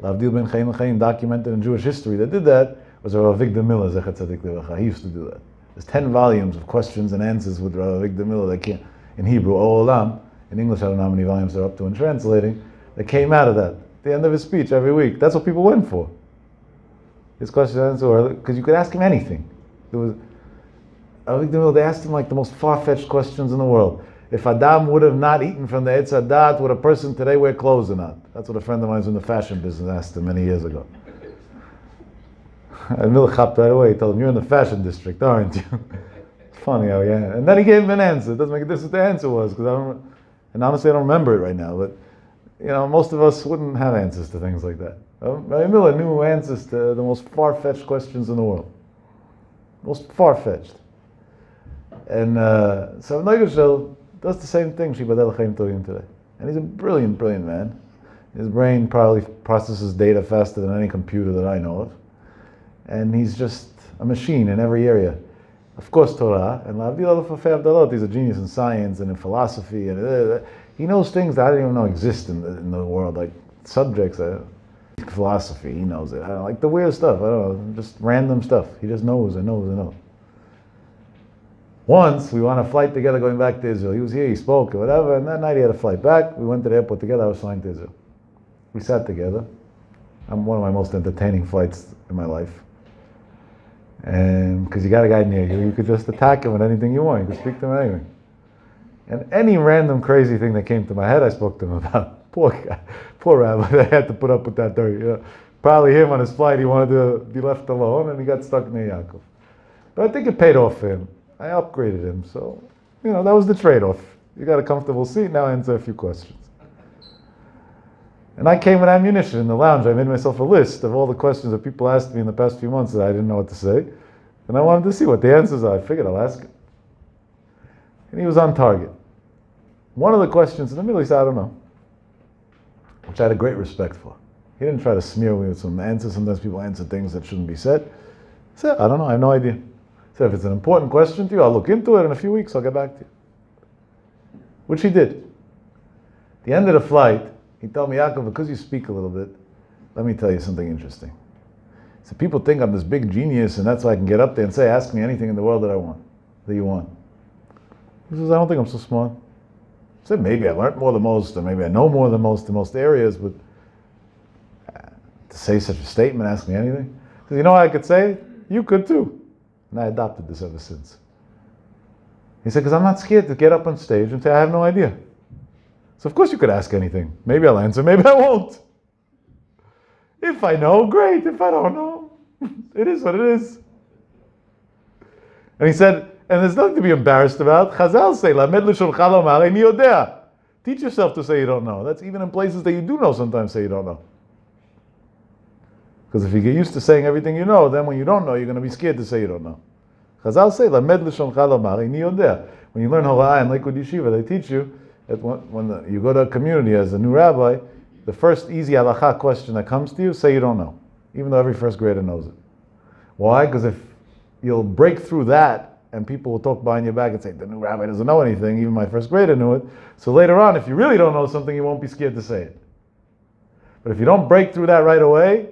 L'Avdil ben Chaim Chaim, documented in Jewish history that did that was Rav Yaakov Yagen, Zechat Tzadik Levacha. He used to do that. There's 10 volumes of questions and answers with Rav Yaakov Yagen that came in Hebrew, Olam. In English, I don't know how many volumes they're up to in translating. That came out of that. At the end of his speech every week. That's what people went for. His question and answer, because you could ask him anything. There was, they asked him like the most far-fetched questions in the world. If Adam would have not eaten from the Eitz Hadat, would a person today wear clothes or not? That's what a friend of mine who's in the fashion business asked him many years ago. And Milchap right away, he told him, you're in the fashion district, aren't you? It's funny how, yeah. And then he gave him an answer. It doesn't make a difference what the answer was, because and honestly I don't remember it right now, but most of us wouldn't have answers to things like that. Rabbi Miller knew answers to the most far-fetched questions in the world. Most far-fetched. And so Neugelshel does the same thing, Shibadel Chaim Tovim today. And he's a brilliant man. His brain probably processes data faster than any computer that I know of. And he's just a machine in every area. Of course, Torah, and L'Avdil Alef Avdalot, he's a genius in science and in philosophy. And he knows things that I didn't even know exist in the world, like subjects, philosophy, he knows it. I don't like the weird stuff, I don't know, just random stuff. He just knows and knows and knows. Once, we were on a flight together going back to Israel. He was here, he spoke, or whatever, and that night he had a flight back. We went to the airport together, I was flying to Israel. We sat together. I'm one of my most entertaining flights in my life. And because you got a guy near you, you could just attack him with anything you want. You could speak to him anything. And any random crazy thing that came to my head, I spoke to him about. Poor guy, poor rabbi, they had to put up with that dirt. Probably him on his flight, he wanted to be left alone, and he got stuck near Yaakov. But I think it paid off for him. I upgraded him, so, that was the trade-off. You got a comfortable seat, now answer a few questions. And I came with ammunition in the lounge. I made myself a list of all the questions that people asked me in the past few months that I didn't know what to say. And I wanted to see what the answers are. I figured I'll ask him. And he was on target. One of the questions in the middle, he said, I don't know. Which I had a great respect for. He didn't try to smear me with some answers. Sometimes people answer things that shouldn't be said. He said, I don't know, I have no idea. So if it's an important question to you, I'll look into it in a few weeks, I'll get back to you. Which he did. At the end of the flight, He told me, Yaakov, because you speak a little bit, let me tell you something interesting. So people think I'm this big genius, and that's why I can get up there and say, ask me anything in the world that you want. He says, I don't think I'm so smart. I said, maybe I learned more than most, or maybe I know more than most in most areas, but to say such a statement, ask me anything. Because you know how I could say it? You could too. And I adopted this ever since. He said, because I'm not scared to get up on stage and say, I have no idea. So of course you could ask anything. Maybe I'll answer, maybe I won't. If I know, great. If I don't know, it is what it is. And he said, and there's nothing to be embarrassed about. Chazal say, Lamed l'shoncha lomar eini yodea. Teach yourself to say you don't know. That's even in places that you do know, sometimes say you don't know. Because if you get used to saying everything you know, then when you don't know, you're going to be scared to say you don't know. Chazal say, Lamed l'shoncha lomar eini yodea. When you learn Hora'ah in Lakewood Yeshiva, they teach you that when you go to a community as a new rabbi, the first easy halacha question that comes to you, say you don't know. Even though every first grader knows it. Why? Because if you'll break through that, and people will talk behind your back and say, the new rabbi doesn't know anything, even my first grader knew it. So later on, if you really don't know something, you won't be scared to say it. But if you don't break through that right away,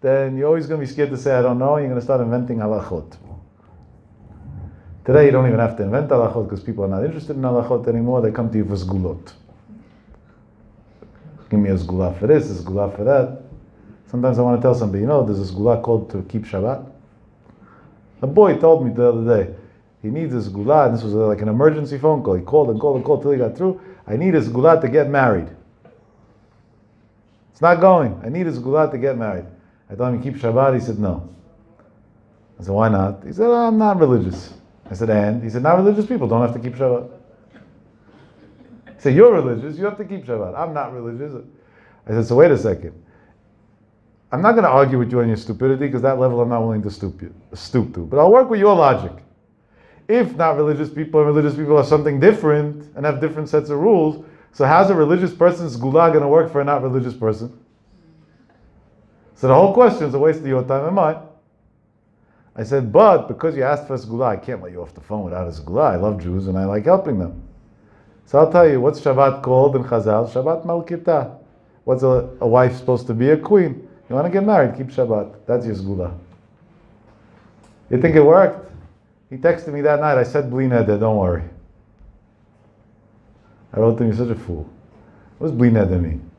then you're always going to be scared to say, I don't know, and you're going to start inventing halachot. Today, you don't even have to invent halachot because people are not interested in halachot anymore. They come to you for sgulot. Give me a sgula for this, a sgula for that. Sometimes I want to tell somebody, there's a sgula called to keep Shabbat. A boy told me the other day, he needs a sgula, and this was like an emergency phone call. He called and called and called till he got through. I need a sgula to get married. It's not going. I need a sgula to get married. I told him, you keep Shabbat? He said, no. I said, why not? He said, I'm not religious. I said, and? He said, not religious people don't have to keep Shabbat. I said, you're religious, you have to keep Shabbat. I'm not religious. I said, so wait a second. I'm not going to argue with you on your stupidity because that level I'm not willing to stoop to. But I'll work with your logic. If not religious people and religious people are something different and have different sets of rules, so how's a religious person's sgula going to work for a not religious person? So the whole question is a waste of your time and mine. I said, but because you asked for a sgula, I can't let you off the phone without a sgula. I love Jews and I like helping them. So I'll tell you, what's Shabbat called in Chazal? Shabbat Malkita. What's a wife supposed to be? A queen. You want to get married, keep Shabbat. That's your sgula. You think it worked? He texted me that night. I said, Bli neder, don't worry. I wrote to him, you're such a fool. What does Bli neder mean?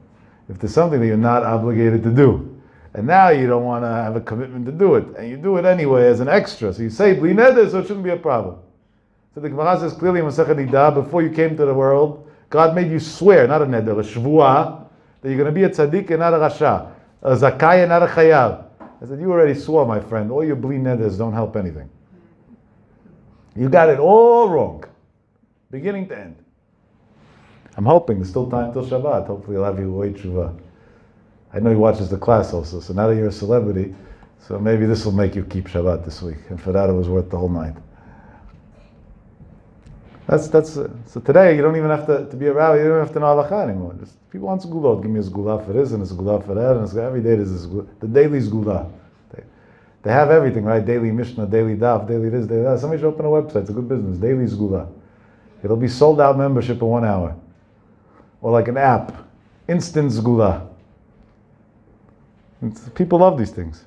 If there's something that you're not obligated to do, and now you don't want to have a commitment to do it, and you do it anyway as an extra, so you say Bli neder, so it shouldn't be a problem. So the Gemara says clearly in Masechet Nida, before you came to the world, God made you swear, not a neder, a shvuah, that you're going to be a tzaddik and not a rasha. A zakai and not a chayav. I said, you already swore, my friend. All your bli neders don't help anything. You got it all wrong. Beginning to end. I'm hoping there's still time till Shabbat. Hopefully I'll have you wait tshuva. I know he watches the class also, so now that you're a celebrity, so maybe this will make you keep Shabbat this week. And for that it was worth the whole night. So today you don't even have to be a rabbi, you don't have to know halacha anymore. Just people want sgulot. Give me a sgula for this and a sgula for that, and every day there's a sgula. The daily sgula. They have everything, right? Daily Mishnah, daily daf, daily this, daily that. Somebody should open a website. It's a good business. Daily sgula. It'll be sold out membership in 1 hour. Or like an app. Instant sgula. People love these things.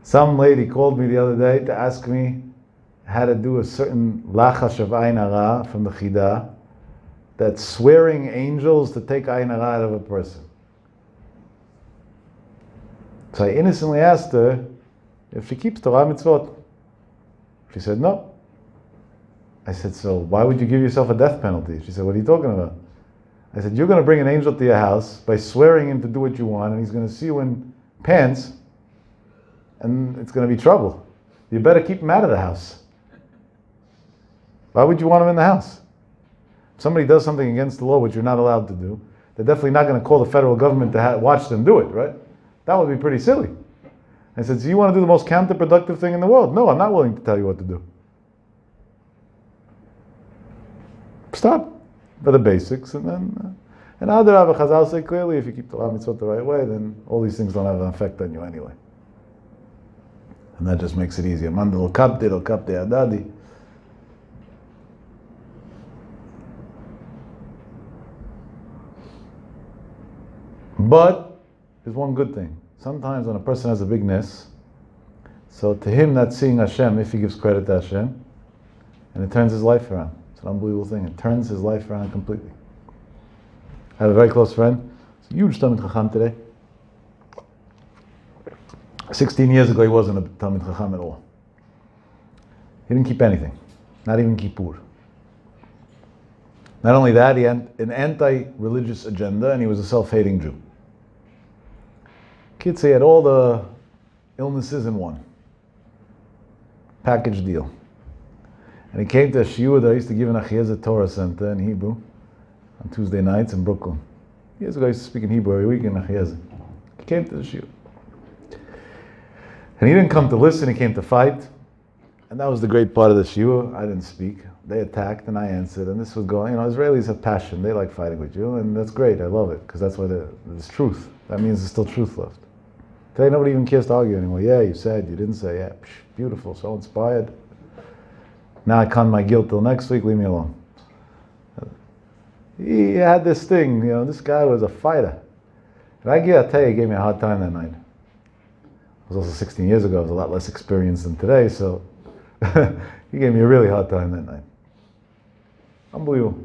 Some lady called me the other day to ask me how to do a certain lachash of ayin hara from the Chida, that's swearing angels to take ayin hara out of a person. So I innocently asked her if she keeps Torah mitzvot. She said no. I said, so why would you give yourself a death penalty? She said, what are you talking about? I said, you're going to bring an angel to your house by swearing him to do what you want, and he's going to see you in pants, and it's going to be trouble. You better keep him out of the house. Why would you want him in the house? If somebody does something against the law, which you're not allowed to do, they're definitely not going to call the federal government to watch them do it, right? That would be pretty silly. I said, so you want to do the most counterproductive thing in the world? No, I'm not willing to tell you what to do. Stop for the basics, and then, and Adarabah, Chazal say clearly, if you keep the Torah mitzvot the right way, then all these things don't have an effect on you anyway. And that just makes it easier. Mandel kapte adadi. But there's one good thing. Sometimes when a person has a big ness, so to him that's seeing Hashem, if he gives credit to Hashem, and it turns his life around. It's an unbelievable thing. It turns his life around completely. I have a very close friend. He's a huge Talmid Chacham today. 16 years ago he wasn't a Talmid Chacham at all. He didn't keep anything. Not even Kippur. Not only that, he had an anti-religious agenda and he was a self-hating Jew. Kids say he had all the illnesses in one. Package deal. And he came to a shiur that I used to give in Achiezer Torah Center in Hebrew on Tuesday nights in Brooklyn. Years ago I used to speak in Hebrew every week in Achiezer. He came to the shiur. And he didn't come to listen, he came to fight. And that was the great part of the shiur. I didn't speak. They attacked and I answered. And this was going, Israelis have passion. They like fighting with you. And that's great. I love it. Because that's why there's truth. That means there's still truth left. Today nobody even cares to argue anymore. Yeah, you said, you didn't say. Yeah, beautiful, so inspired. Now I con my guilt till next week, leave me alone. He had this thing, this guy was a fighter. And I tell you, he gave me a hard time that night. It was also 16 years ago. I was a lot less experienced than today, so he gave me a really hard time that night. Unbelievable.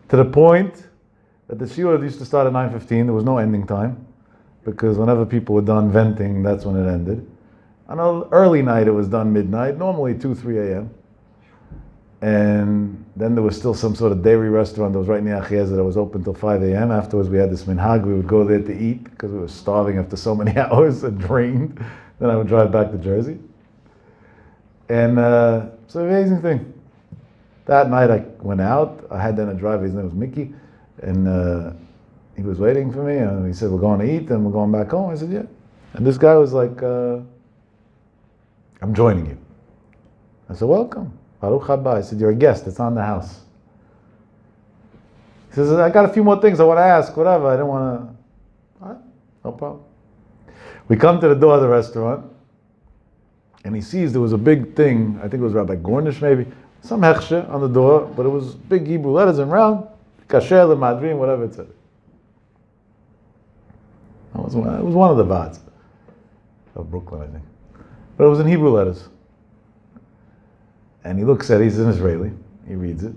To the point that the shiur used to start at 9:15. There was no ending time, because whenever people were done venting, that's when it ended. On an early night, it was done midnight, normally 2, 3 a.m. And then there was still some sort of dairy restaurant that was right near Achiezer that was open till 5 a.m. Afterwards, we had this minhag. We would go there to eat because we were starving after so many hours and drained. Then I would drive back to Jersey. And it's an amazing thing. That night I went out. I had then a driver, his name was Mickey. And he was waiting for me. And he said, we're going to eat and we're going back home. I said, yeah. And this guy was like, I'm joining you. I said, welcome. Baruch haba. I said, you're a guest. It's on the house. He says, I got a few more things I want to ask. Whatever. I don't want to. All right. No problem. We come to the door of the restaurant. And he sees there was a big thing. I think it was Rabbi Gornish maybe. Some hechshe on the door. But it was big Hebrew letters in round. Kasher, the Madrim, whatever it said. It was one of the vads of Brooklyn, I think. But it was in Hebrew letters. And he looks at it, he's an Israeli. He reads it.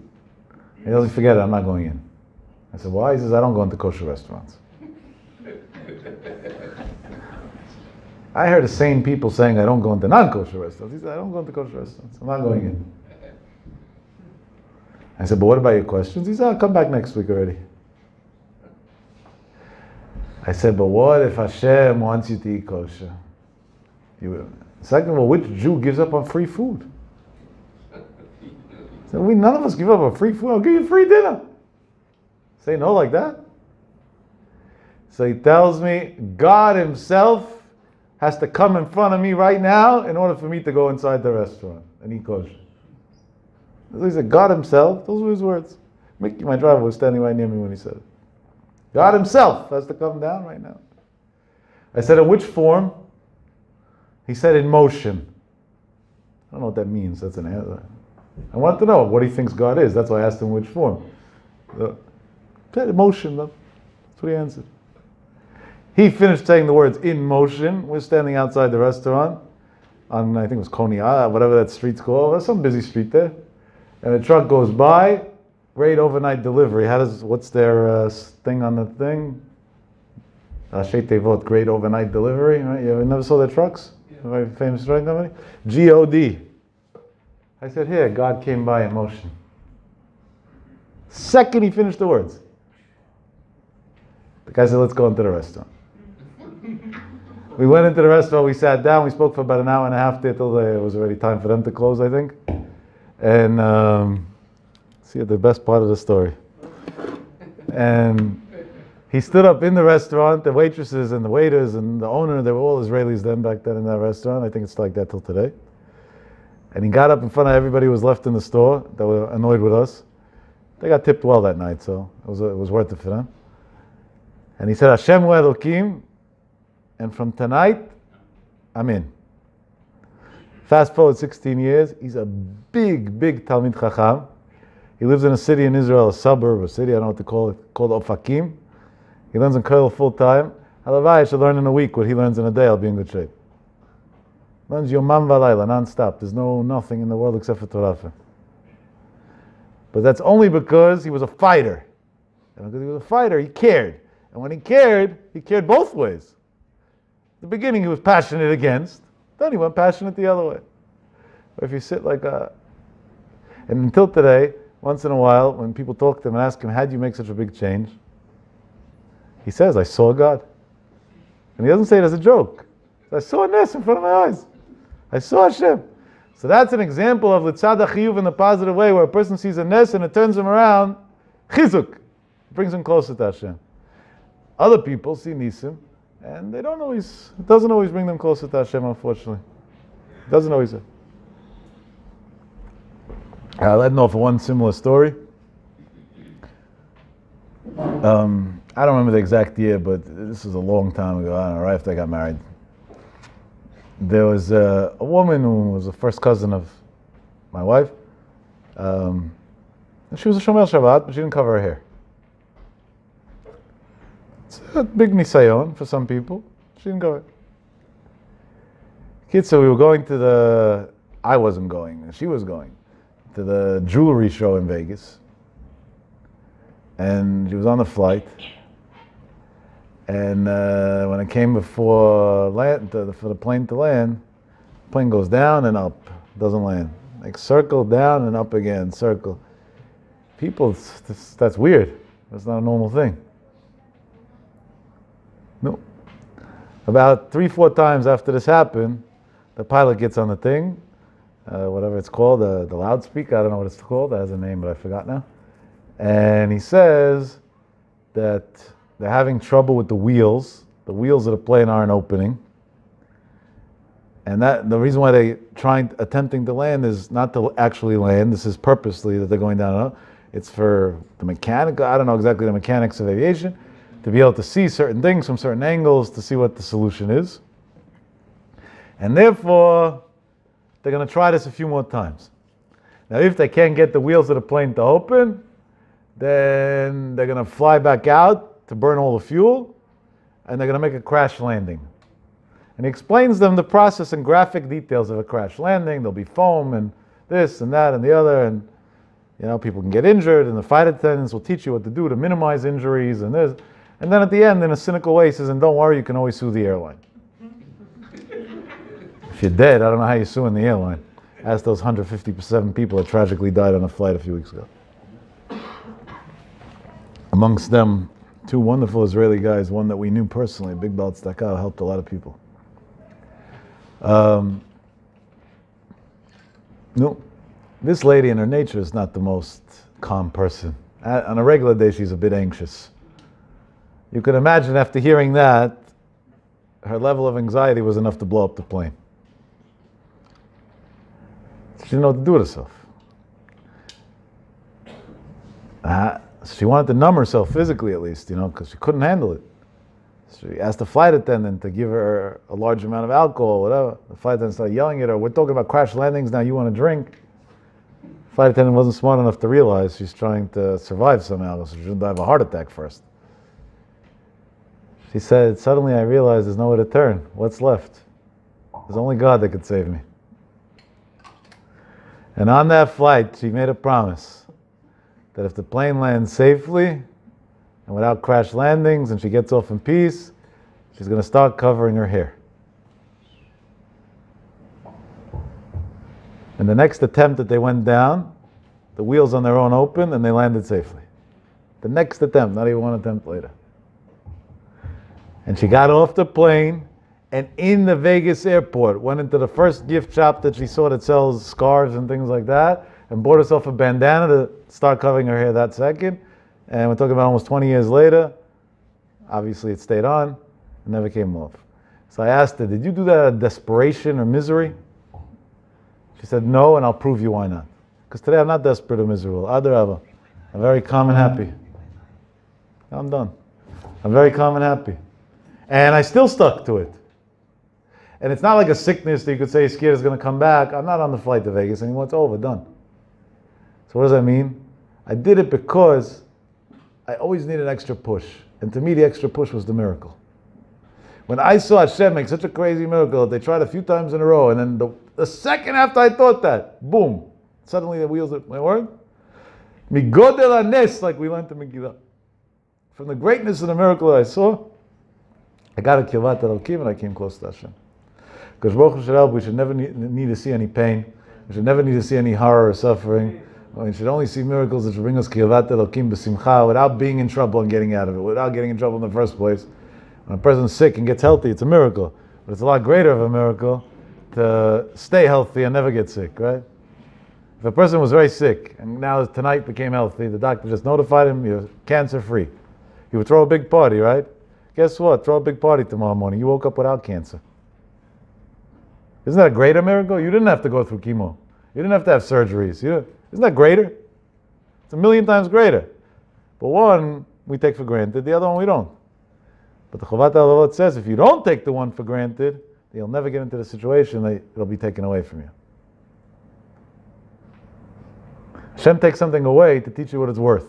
He doesn't forget it, I'm not going in. I said, why? He says, I don't go into kosher restaurants. I heard the same people saying, I don't go into non-kosher restaurants. He said, I don't go into kosher restaurants. I'm not going in. I said, but what about your questions? He said, I'll come back next week already. I said, but what if Hashem wants you to eat kosher? Second of all, which Jew gives up on free food? So none of us give up on free food. I'll give you free dinner. Say no like that. So he tells me, God himself has to come in front of me right now in order for me to go inside the restaurant and eat kosher. So he said, God himself, those were his words. Mickey, my driver, was standing right near me when he said it. God himself has to come down right now. I said, in which form? He said, in motion. I don't know what that means. That's an answer. I wanted to know what he thinks God is. That's why I asked him which form. Said motion. That's what he answered. He finished saying the words in motion. We're standing outside the restaurant on, I think it was Coney Island, whatever that street's called. There's some busy street there. And a truck goes by. Great overnight delivery. What's their thing on the thing? Shei Tevot, great overnight delivery. Right? You never saw their trucks? Yeah. Very famous truck company. G-O-D. I said, here, God came by in motion. Second he finished the words. The guy said, let's go into the restaurant. We went into the restaurant, we sat down, we spoke for about an hour and a half there till it was already time for them to close, I think. And see the best part of the story. And he stood up in the restaurant, the waitresses and the waiters and the owner, they were all Israelis then back then in that restaurant. I think it's like that till today. And he got up in front of everybody who was left in the store that were annoyed with us. They got tipped well that night, so it was worth it for them. And he said, Hashem hu Elokim, and from tonight, I'm in. Fast forward 16 years, he's a big, big Talmid Chacham. He lives in a city in Israel, a suburb, a city, I don't know what to call it, called Ofakim. He learns in Koil full time. Halavai should learn in a week what he learns in a day. I'll be in good shape. Learns Yomam Valayla, non-stop. There's nothing in the world except for Torah. But that's only because he was a fighter. And because he was a fighter, he cared. And when he cared both ways. At the beginning he was passionate against, then he went passionate the other way. But if you sit like a... And until today, once in a while, when people talk to him and ask him, how did you make such a big change? He says, I saw God. And he doesn't say it as a joke. I saw a ness in front of my eyes. I saw Hashem. So that's an example of Litzad HaChiyuv in the positive way, where a person sees a ness and it turns him around, chizuk, brings him closer to Hashem. Other people see nisim, and it doesn't always bring them closer to Hashem, unfortunately. It doesn't always. I'll let know for one similar story. I don't remember the exact year, but this was a long time ago. I don't know, right after I got married. There was a woman who was the first cousin of my wife. And she was a Shomer Shabbat, but she didn't cover her hair. It's a big nisayon for some people. She didn't cover it. Kids, so we were going to I wasn't going, she was going, to the jewelry show in Vegas. And she was on the flight. And when it came for the plane to land, the plane goes down and up, doesn't land. Like circle down and up again, circle. People, that's weird. That's not a normal thing. No. About 3-4 times after this happened, the pilot gets on the thing, whatever it's called, the loudspeaker, I don't know what it's called, that has a name, but I forgot now. And he says that they're having trouble with the wheels. The wheels of the plane aren't opening. And the reason why they're attempting to land is not to actually land. This is purposely that they're going down and up. It's for the mechanical, I don't know exactly the mechanics of aviation, to be able to see certain things from certain angles to see what the solution is. And therefore, they're going to try this a few more times. Now, if they can't get the wheels of the plane to open, then they're going to fly back out to burn all the fuel, and they're going to make a crash landing. And he explains them the process and graphic details of a crash landing. There'll be foam and this and that and the other, and people can get injured, and the flight attendants will teach you what to do to minimize injuries and this. And then at the end, in a cynical way, he says, and don't worry, you can always sue the airline. If you're dead, I don't know how you're suing the airline. Ask those 157 people that tragically died on a flight a few weeks ago. Amongst them, 2 wonderful Israeli guys, one that we knew personally, Big Bal Tzedakah, helped a lot of people. No, this lady in her nature is not the most calm person. On a regular day, she's a bit anxious. You can imagine after hearing that, her level of anxiety was enough to blow up the plane. She didn't know what to do with herself. She wanted to numb herself physically at least, because she couldn't handle it. She asked the flight attendant to give her a large amount of alcohol, whatever. The flight attendant started yelling at her, we're talking about crash landings, now you want to drink? The flight attendant wasn't smart enough to realize she's trying to survive somehow, so she shouldn't have a heart attack first. She said, suddenly I realized there's nowhere to turn. What's left? There's only God that could save me. And on that flight, she made a promise that if the plane lands safely and without crash landings and she gets off in peace, she's going to start covering her hair. And the next attempt that they went down, the wheels on their own opened and they landed safely. The next attempt, not even one attempt later. And she got off the plane and in the Vegas airport went into the first gift shop that she saw that sells scarves and things like that and bought herself a bandana to start covering her hair that second. And we're talking about almost 20 years later. Obviously it stayed on and never came off. So I asked her, did you do that out of desperation or misery? She said, no, and I'll prove you why not. Because today I'm not desperate or miserable. Adarabah. I'm very calm and happy. I'm done. I'm very calm and happy. And I still stuck to it. And it's not like a sickness that you could say scared is going to come back. I'm not on the flight to Vegas anymore. It's over, done. So what does that mean? I did it because I always need an extra push. And to me, the extra push was the miracle. When I saw Hashem make such a crazy miracle, they tried a few times in a row, and then the second after I thought that, boom, suddenly the wheels, my word? Migodel hanes, like we learned in Megillah. From the greatness of the miracle that I saw, I got a Kirvat Elokim and I came close to Hashem. Because Baruch Hu should help, we should never need to see any pain. We should never need to see any horror or suffering. We should only see miracles that should bring us Kirvat Elokim b'simcha without being in trouble and getting out of it, without getting in trouble in the first place. When a person's sick and gets healthy, it's a miracle. But it's a lot greater of a miracle to stay healthy and never get sick, right? If a person was very sick and now tonight became healthy, the doctor just notified him you're cancer-free. He would throw a big party, right? Guess what? Throw a big party tomorrow morning. You woke up without cancer. Isn't that a greater miracle? You didn't have to go through chemo. You didn't have to have surgeries. Isn't that greater? It's 1,000,000 times greater. But one we take for granted, the other one we don't. But the Chovat HaLevavot says if you don't take the one for granted, you'll never get into the situation that it'll be taken away from you. Hashem takes something away to teach you what it's worth.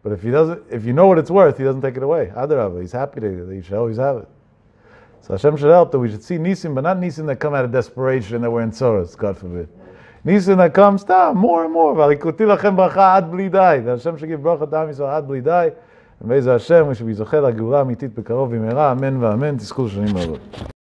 But if you know what it's worth, he doesn't take it away. Adarabah, he's happy that you should always have it. So Hashem should help that we should see nisim, but not nisim that come out of desperation that we're in sorrows, God forbid. Nisim that comes more and more. V'alikuti lachem bracha ad bli dai. That Hashem should give bracha to Am Yisrael ad bli dai. And Be'ez Hashem, we should be zocheh lagevura amitit bekarov b'mehera. Amen v'amen. Tizkul shanim rabot.